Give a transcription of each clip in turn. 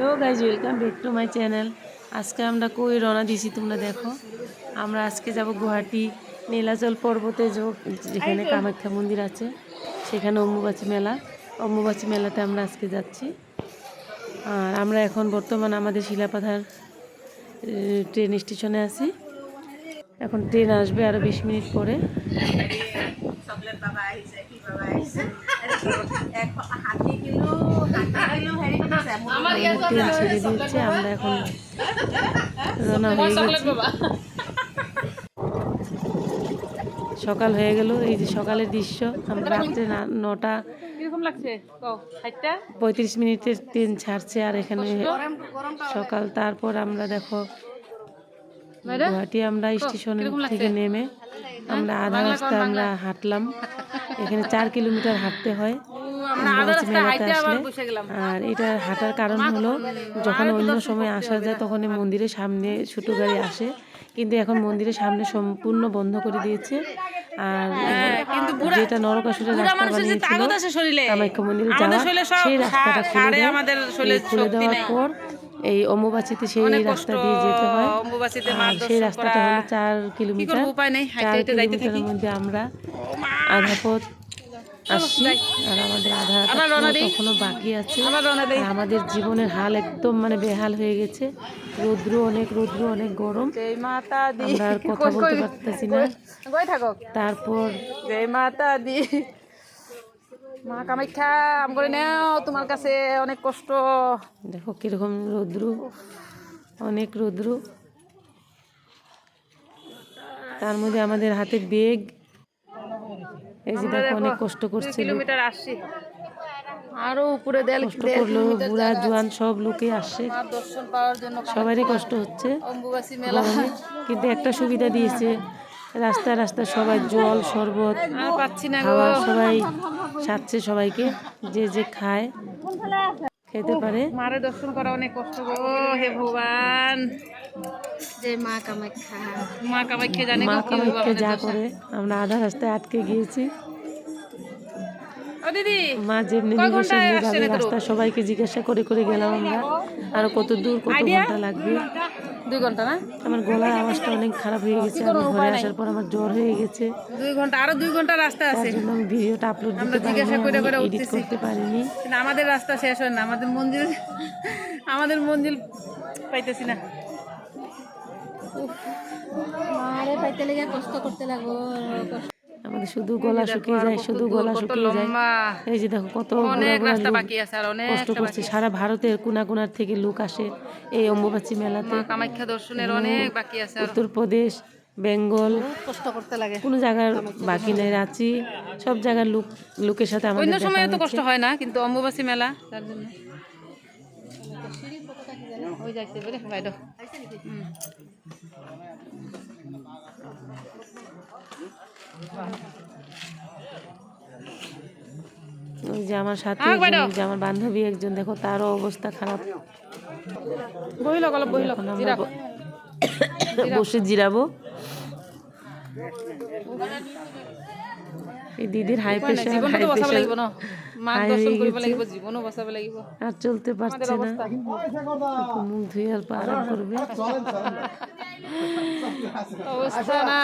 Hello guys, welcome back to my channel. আজকে আমরা কই রওনা দিয়েছি তোমরা দেখো। আমরা আজকে যাব গুয়াহাটি নীলাচল পর্বতে, যেখানে কামাখ্যা মন্দির আছে, সেখানে অম্বুবাচী মেলাতে আমরা আজকে যাচ্ছি। আর আমরা এখন বর্তমান আমাদের শিলাপাথার ট্রেন স্টেশনে আছি। এখন ট্রেন আসবে আরও 20 মিনিট পরে। ট্রেন ছেড়ে দিয়েছে, আমরা এখন রওনা হয়ে গেছি। সকাল হয়ে গেল, এই যে সকালের দৃশ্য। আমরা রাত্রে 9:35 মিনিটে ট্রেন ছাড়ছে, আর এখানে সকাল। তারপর আমরা দেখো গুয়াহাটি আমরা স্টেশন থেকে নেমে আমরা আধা রাস্তা আমরা হাঁটলাম। এখানে 4 কিলোমিটার হাঁটতে হয় অম্বুবাচী মেলাতে আসলে। আর এটা হাঁটার কারণ হলো, যখন অন্য সময় আসা যায় তখন মন্দিরের সামনে ছোটো গাড়ি আসে, কিন্তু এখন মন্দিরের সামনে সম্পূর্ণ বন্ধ করে দিয়েছে। আর যেটা নরকাসুরের রাস্তা বানিয়েছিল কামাখ্যা মন্দিরে যাওয়া, সেই রাস্তাটা খুলে দেওয়ার পর এই অম্বুবাচীতে সেই রাস্তা দিয়ে যেতে হয়। আর সেই রাস্তাটা হলো 4 কিলোমিটার। 4 কিলোমিটারের মধ্যে আমরা আধা পথ আসছি, আর আমাদের আধা তখনও বাকি আছে। আর আমাদের জীবনের হাল একদম বেহাল হয়ে গেছে। রৌদ্র অনেক গরম, আমরা আর কথা বলতে পারতেছি না। তারপর জয় মাতা দি, মা কামাখ্যা আম করে নাও, তোমার কাছে অনেক কষ্ট। দেখো কিরকম অনেক রৌদ্র। তার মধ্যে আমাদের হাতে বেগ, এই যে দেখো অনেক কষ্ট করছে। কিলোমিটার আসছি, আরো উপরে কষ্ট করলো, বুড়া জোয়ান সব লোকে আসছে, দর্শন পাওয়ার জন্য। সবারই কষ্ট হচ্ছে অম্বুবাচী মেলা। কিন্তু একটা সুবিধা দিয়েছে, রাস্তা সবাই জল শরবত পাচ্ছি না খাওয়া, সবাই সাথে সবাইকে যে খায় খেতে পারে। মারে দর্শন করা অনেক কষ্ট গো, হে ভগবান। জয় মা কামাখ্যা। মা কামাখ্যা জানে, মা কামাখ্যা যা করে। আমরা আধা রাস্তায় আটকে গিয়েছি। ও দিদি, মা যেমনি যাবে রাস্তা, সবাইকে জিজ্ঞাসা করে গেলাম আমরা আর কত দূর, কত ঘন্টা লাগবে। 2 ঘন্টা না? আমার গলার আওয়াজটা অনেক খারাপ হয়ে গেছে। আমি ঘরে আসার পর আমার জ্বর হয়ে গেছে। 2 ঘন্টা, আরো 2 ঘন্টা রাস্তা আছে। তার জন্য আমি ভিডিওটা আপলোড দিতে পারিনি, এডিট করতে পারিনি। কিন্তু আমাদের রাস্তা শেষ হয় না, আমাদের মঞ্জিল পাইতেছি না। মারে পাইতে লেগে কষ্ট করতে লাগো। আমাদের শুধু গলা শুকিয়ে যায়, এই যে দেখো কত রাস্তা বাকি আছে, আর অনেক কষ্ট করছে। সারা ভারতের কোনার থেকে লোক আসে এই অম্বুবাচী মেলাতে। কামাখ্যা দর্শনের অনেক বাকি আছে। উত্তরপ্রদেশ, বেঙ্গল, কষ্ট করতে লাগে, কোনো জায়গার বাকি নেই। রাঁচি, সব জায়গার লোকের সাথে আমাদের অন্য সময় তো কষ্ট হয় না, কিন্তু অম্বুবাচী মেলা তার জন্য। ওই যাইছে বলে বাইরে। ওই যে আমার সাথে যে আমার বান্ধবী একজন, দেখো তারও অবস্থা খারাপ। বসে জিরাবো। এই দিদির হাই প্রেশার, আর চলতে পারছে না, মুখ ধুয়ে অল্প আরাম করবে। অবস্থা না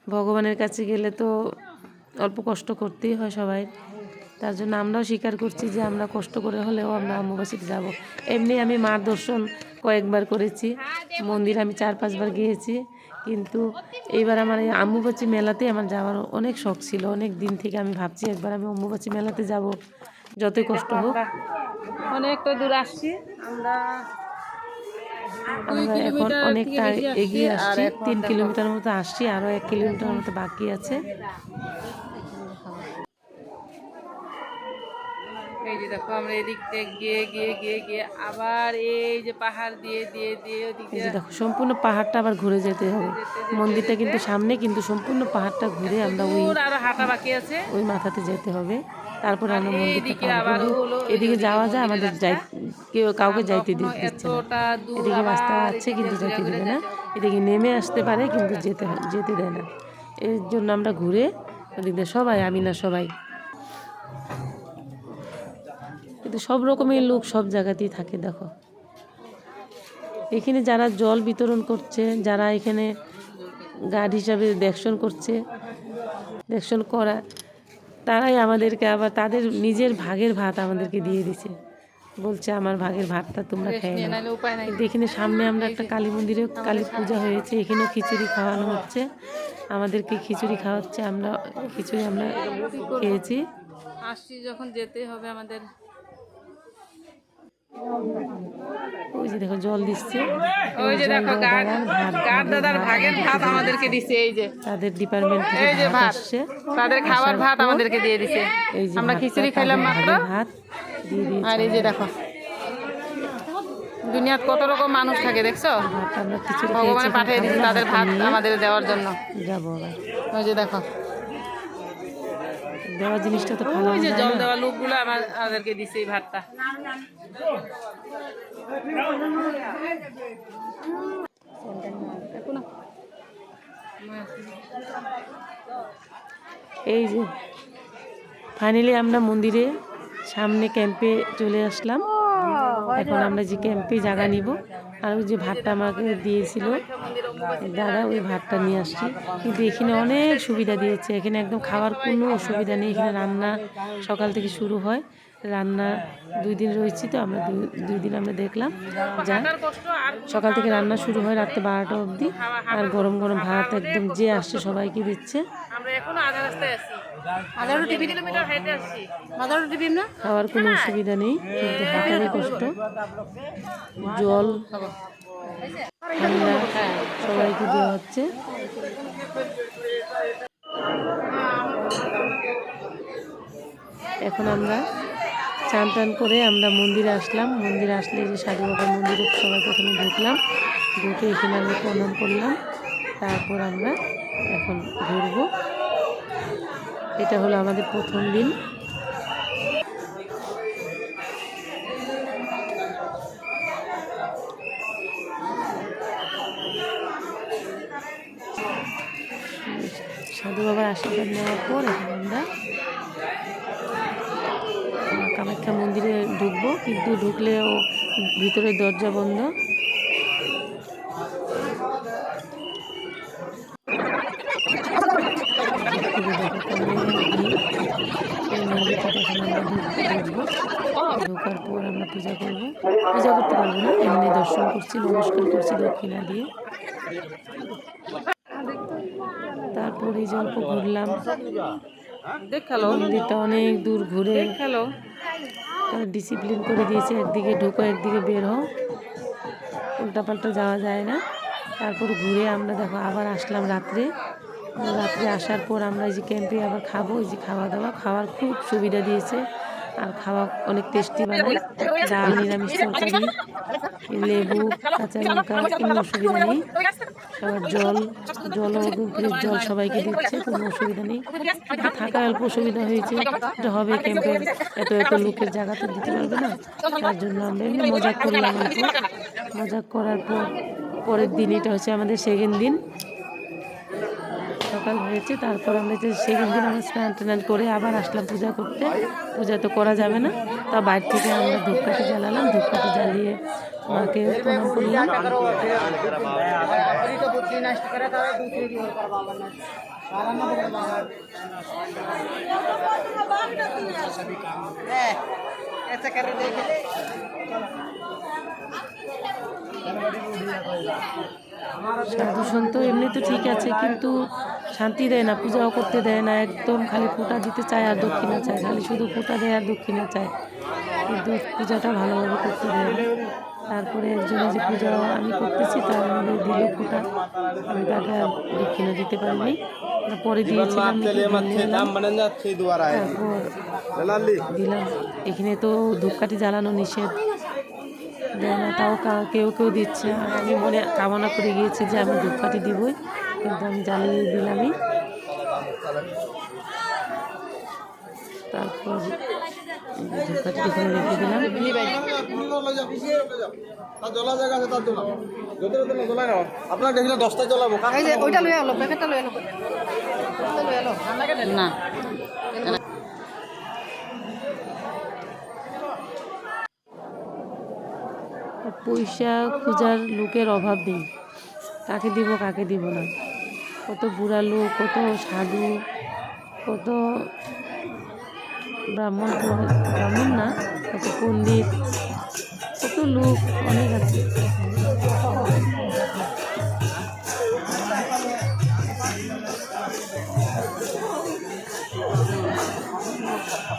ভগবানের কাছে গেলে তো অল্প কষ্ট করতেই হয় সবাই। তার জন্য আমরাও স্বীকার করছি যে আমরা কষ্ট করে হলেও আমরা অম্বুবাচীতে যাব। এমনি আমি মার দর্শন কয়েকবার করেছি, মন্দির আমি 4-5 বার গিয়েছি, কিন্তু এইবার আমার এই অম্বুবাচী মেলাতে আমার যাওয়ার অনেক শখ ছিল। অনেক দিন থেকে আমি ভাবছি একবার আমি অম্বুবাচী মেলাতে যাব, যতই কষ্ট হোক। অনেকটা দূর আসছি আমরা এখন অনেকটা এগিয়ে আসছি, 3 কিলোমিটার মতো আসছি, আরও 1 কিলোমিটার মতো বাকি আছে। এই যে দেখো আমরা এদিক থেকে গিয়ে আবার এই যে পাহাড় দিয়ে এই যে দেখো সম্পূর্ণ পাহাড়টা আবার ঘুরে যেতে হবে। মন্দিরটা কিন্তু সামনে, কিন্তু সম্পূর্ণ পাহাড়টা ঘুরে আমরা আরো হাঁটা বাকি আছে, ওই মাথাতে যেতে হবে। তারপরে আমরা মন্দিরটা পাবো। এদিকে যাওয়া যায়, আমাদের কাউকে যাইতে দিচ্ছে না। এদিকে রাস্তা আছে কিন্তু যেতে দেবে না, এদিকে নেমে আসতে পারে কিন্তু যেতে দেয় না। এর জন্য আমরা ঘুরে ওদিক দিয়ে সবাই, আমি না সবাই, কিন্তু সব রকমের লোক সব জায়গাতেই থাকে। দেখো এখানে যারা জল বিতরণ করছে, যারা এখানে গার্ড হিসাবে দেখশন করছে, দেখশন করা, তারাই আমাদেরকে আবার তাদের নিজের ভাগের ভাত আমাদেরকে দিয়ে দিছে, বলছে আমার ভাগের ভাতটা তোমরা খেয়ে নাও। নাহলে উপায় নাই। কিন্তু এখানে সামনে আমরা একটা কালী মন্দিরে কালী পূজা হয়েছে, এখানেও খিচুড়ি খাওয়ানো হচ্ছে, আমাদেরকে খিচুড়ি খাওয়াচ্ছে, আমরা খিচুড়ি আমরা খেয়েছি। আসছি যখন যেতে হবে আমাদের। ওই যে দেখো জল দিচ্ছে, ওই যে দেখো গার্ড দাদার ভাগের ভাত আমাদেরকে দিছে। এই যে তাদের ডিপার্টমেন্ট থেকে এই যে ভাত ভাত, আসছে, তাদের খাবার ভাত আমাদেরকে দিয়ে দিছে। এই যে আমরা ভাতটা খিচুড়ি তাদের খাইলাম মাত্র। ভাগের ভাত দিয়ে দিয়েছে। আর এই যে দেখো দুনিয়াত কত রকম মানুষ থাকে দেখছো, ভাতটা আমরা খিচুড়ি ভগবানে খেয়েছি, পাঠিয়ে দিচ্ছে তাদের ভাত আমাদের দেওয়ার জন্য। যাবো আবার ওই যে দেখো দেওয়া জিনিসটা তো ভালো ওই যে যায় জল না। দেওয়া লোকগুলো আমাদেরকে দিছে এই ভাতটা। এই যে ফাইনালি আমরা মন্দিরে সামনে ক্যাম্পে চলে আসলাম। এখন আমরা যে ক্যাম্পে জায়গা নিব, আর ওই যে ভাতটা আমাকে দিয়েছিল দাদা, ওই ভাতটা নিয়ে আসছি। কিন্তু এখানে অনেক সুবিধা দিয়েছে, এখানে একদম খাওয়ার কোনো অসুবিধা নেই। এখানে রান্না সকাল থেকে শুরু হয়, রান্না 2 দিন রয়েছি তো আমরা, 2 দিন আমরা দেখলাম যা সকাল থেকে রান্না শুরু হয় রাত্রে 12টা অবধি, আর গরম গরম ভাত একদম যে আসছে সবাইকে দিচ্ছে। আমরা এখনো আধা রাস্তায় আছি, 11 কিলোমিটার হেঁটে আসছি। 11 টিফিন না খাওয়ার কোনো অসুবিধা নেই, কিন্তু হাঁটারই কষ্ট। জল ঠান্ডা সবাইকে দেওয়া হচ্ছে। এখন আমরা চান টান করে আমরা মন্দিরে আসলাম। মন্দিরে আসলে যে সাধু বাবার মন্দিরে সবাই প্রথমে ঢুকলাম, ঢুকে এখানে আমরা প্রণাম করলাম, তারপর আমরা এখন ঘুরবো। এটা হলো আমাদের প্রথম দিন। সাধু বাবার আশীর্বাদ নেওয়ার পর এখন আমরা কামাখ্যা মন্দিরে ঢুকবো, কিন্তু ঢুকলেও ভিতরের দরজা বন্ধ। এই মন্দিরটাতে এখন আমরা ঢুকবো, ঢোকার পর আমরা পূজা করবো। পূজা করতে পারবো না, এমনি দর্শন করছি, নমস্কার করছি দক্ষিণা দিয়ে। তারপরে এই যে অল্প ঘুরলাম, মন্দিরটা অনেক দূর ঘুরে তারা ডিসিপ্লিন করে দিয়েছে, একদিকে ঢোকো একদিকে বের হও, উল্টাপাল্টা যাওয়া যায় না। তারপর ঘুরে আমরা দেখো আবার আসলাম রাত্রে। রাত্রে আসার পর আমরা এই যে ক্যাম্পে আবার খাবো। এই যে খাওয়া দাওয়া, খাওয়ার খুব সুবিধা দিয়েছে, আর খাওয়া অনেক টেস্টি বানায়, ডাল, নিরামিষ তরকারি, লেবু, কাঁচা লঙ্কা, কোনো অসুবিধা নেই। সবার জলও ফ্রিজ জল সবাইকে দিচ্ছে, কোনো অসুবিধা নেই। কিন্তু থাকার অল্প অসুবিধা হয়েছে, এটা হবে ক্যাম্পের এত লোকের জায়গা তো দিতে পারবে না, তার জন্য আমরা এমনি মজা করলাম। মজা করার পর পরের দিন, এটা হচ্ছে আমাদের সেকেন্ড দিন, সকাল হয়েছে। তারপর আমরা যে সেকেন্ড দিন আমরা স্নান টান করে আবার আসলাম পূজা করতে। পূজা তো করা যাবে না, তা বাইরে থেকে আমরা ধূপকাঠি জ্বালালাম, ধূপকাঠি জ্বালিয়ে মাকে প্রণাম করলাম। সাধু সন্ত এমনি তো ঠিক আছে, কিন্তু শান্তি দেয় না, পূজাও করতে দেয় না, একদম খালি ফোঁটা দিতে চায় আর দক্ষিণা চায়, খালি শুধু ফোঁটা দেয় আর দক্ষিণা চায়, কিন্তু পূজাটা ভালোভাবে করতে দেয় না। তারপরে একজনে যে পূজা আমি করতেছি তার মধ্যে দিল ফোঁটা, আমি তাকে আর দক্ষিণা দিতে পারিনি, পরে দিয়েছিলাম। তারপর দিলাম। এখানে তো ধূপকাঠি জ্বালানো নিষেধ, দেয় না, তাও কেউ কেউ দিচ্ছে। আর আমি মনে কামনা করে গিয়েছি যে আমি ধূপকাঠি দিবই, কিন্তু আমি জ্বালিয়ে দিলামই। তারপর ধূপকাঠি এখানে রেখে দিলাম। আপনার দেখলে 10টা জ্বলাবো ওইটা লয়ে আলো প্যাকেটটা লয়ে আলো না পয়সা খোঁজার লোকের অভাব নেই, কাকে দিব কাকে দিব না। কত বুড়া লোক, কত সাধু, কত ব্রাহ্মণ না, কত পণ্ডিত, কত লোক অনেক আছে।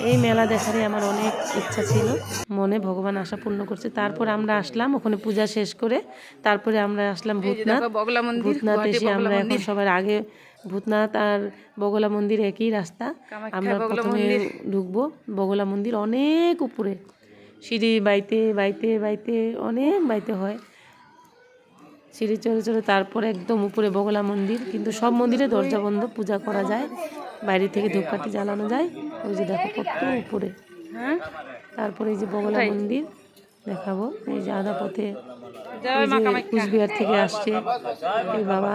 এই মেলা দেখারই আমার অনেক ইচ্ছা ছিল, মনে ভগবান আশা পূর্ণ করছে। তারপর আমরা আসলাম ওখানে পূজা শেষ করে, তারপরে আমরা আসলাম ভূতনাথ। ভূতনাথ এসে আমরা এখন সবার আগে ভূতনাথ আর বগলা মন্দির একই রাস্তা। আমরা প্রথমে ঢুকবো বগলা মন্দির, অনেক উপরে সিঁড়ি বাইতে বাইতে বাইতে অনেক বাইতে হয়, সিঁড়ি চড়ে চড়ে তারপর একদম উপরে বগলা মন্দির। কিন্তু সব মন্দিরে দরজা বন্ধ, পূজা করা যায়, বাইরে থেকে ধূপকাঠি জ্বালানো যায়। ওই যে দেখো কত উপরে। তারপরে এই যে বগলা মন্দির দেখাবো। এই যে আধা পথে কুচবিহার থেকে আসছে এই বাবা,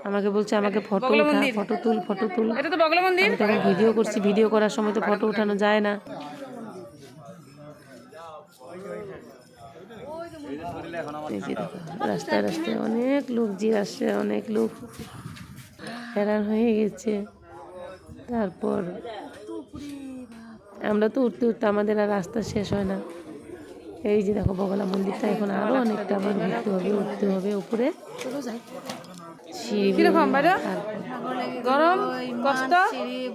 আমাকে বলছে আমাকে ফটো উঠা, ফটো তুল, ফটো তুল। আমি তখন ভিডিও করছি, ভিডিও করার সময় তো ফটো উঠানো যায় না। এই যে দেখো রাস্তায় রাস্তায় অনেক লোক যে আসছে, অনেক লোক হেরান হয়ে গেছে। তারপর আমরা তো উঠতে উঠতে আমাদের আর রাস্তা শেষ হয় না। এই যে দেখো বগলা মন্দিরটা, এখন আরো অনেকটা আবার ঘুরতে হবে, উঠতে হবে উপরে। গরম কষ্ট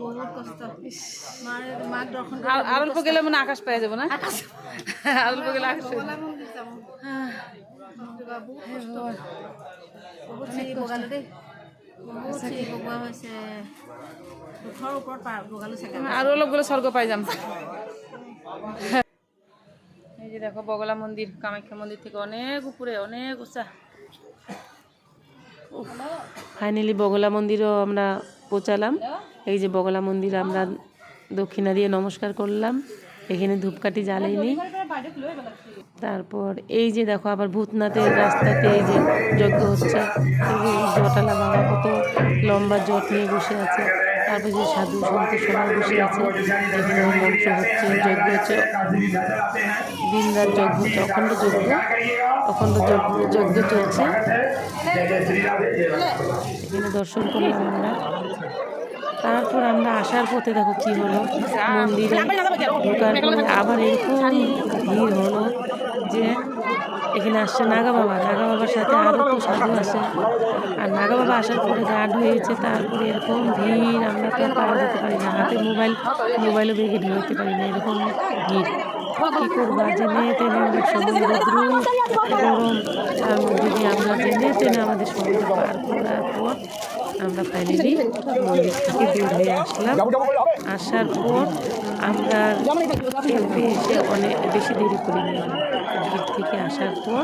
বহুত কষ্ট মাক দর্শন আর অল্প গেলে মনে আকাশ পেয়ে যাবো না, আর অল্প গেলে আকাশ বহুত চিৰি বগালো দেই, বহুত চিৰি বগোৱা হৈছে। দুখৰ ওপৰত বগালো চাগে। আর অলপ গেলে স্বর্গ পাই যাম। এই যে দেখো বগলা মন্দির, কামাখ্যা মন্দির থেকে অনেক উপরে, অনেক উঁচা। ফাইনালি বগলা মন্দিরও আমরা পৌঁছালাম। এই যে বগলা মন্দির আমরা দক্ষিণা দিয়ে নমস্কার করলাম, এখানে ধূপকাঠি জ্বালাইনি। তারপর এই যে দেখো আবার ভূতনাথের রাস্তাতে এই যে যজ্ঞ হচ্ছে, এই যে জটালা বাবা কত লম্বা জট নিয়ে বসে আছে। তারপর যে সাধু সন্ত সবাই বসে আছে, এখানে মন্ত্র হচ্ছে, যজ্ঞ হচ্ছে, দিন রাত যজ্ঞ হচ্ছে, অখণ্ড যজ্ঞ চলছে। এখানে দর্শন করলাম আমরা। তারপর আমরা আসার পথে দেখো কি হলো, মন্দিরে ঢোকার পরে আবার এরকম ভিড় হলো যে এখানে আসছে নাগা বাবা, নাগা বাবার সাথে আরও তো সাধু আছে। আর নাগা বাবা আসার পরে গার্ড হয়েছে, তারপরে এরকম ভিড় আমরা তো পাওয়া যেতে পারি না, হাতে মোবাইলও বেগে ঢুকতে পারি না, এরকম ভিড়। কী করবো, জেনে টেনে অনেক সময় রৌদ্র গরম, তার মধ্যে দিয়ে আমরা জেনে টেনে আমাদের সময় পার করার পর আমরা ফাইনালি মন্দির থেকে বের হয়ে আসলাম। আসার পর আমরা খেলতে এসে অনেক বেশি দেরি করিনি, ভিড় থেকে আসার পর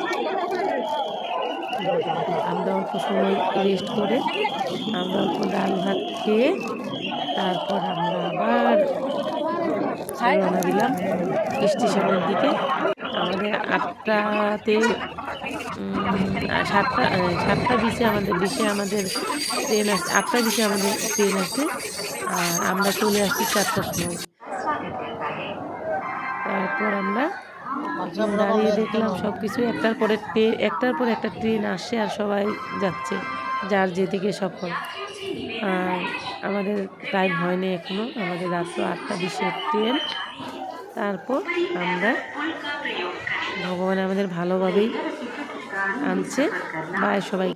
আমরা অল্প সময় রেস্ট করে আমরা অল্প ডাল ভাত খেয়ে তারপর আমরা আবার রওনা দিলাম স্টেশনের দিকে। আমাদের 8টাতে 7টা 20 আমাদের ট্রেন আসছে, 8টা 20 আমাদের ট্রেন আসছে, আর আমরা চলে আসছি 4টার সময়। তারপর আমরা দাঁড়িয়ে দেখলাম সব কিছু একটার পর একটা ট্রেন আসছে আর সবাই যাচ্ছে যার যেদিকে সফল। আর আমাদের টাইম হয়নি এখনও, আমাদের রাত্র 8টা 20 ট্রেন। তারপর আমরা ভগবান আমাদের ভালোভাবেই আনছে। বাই সবাই।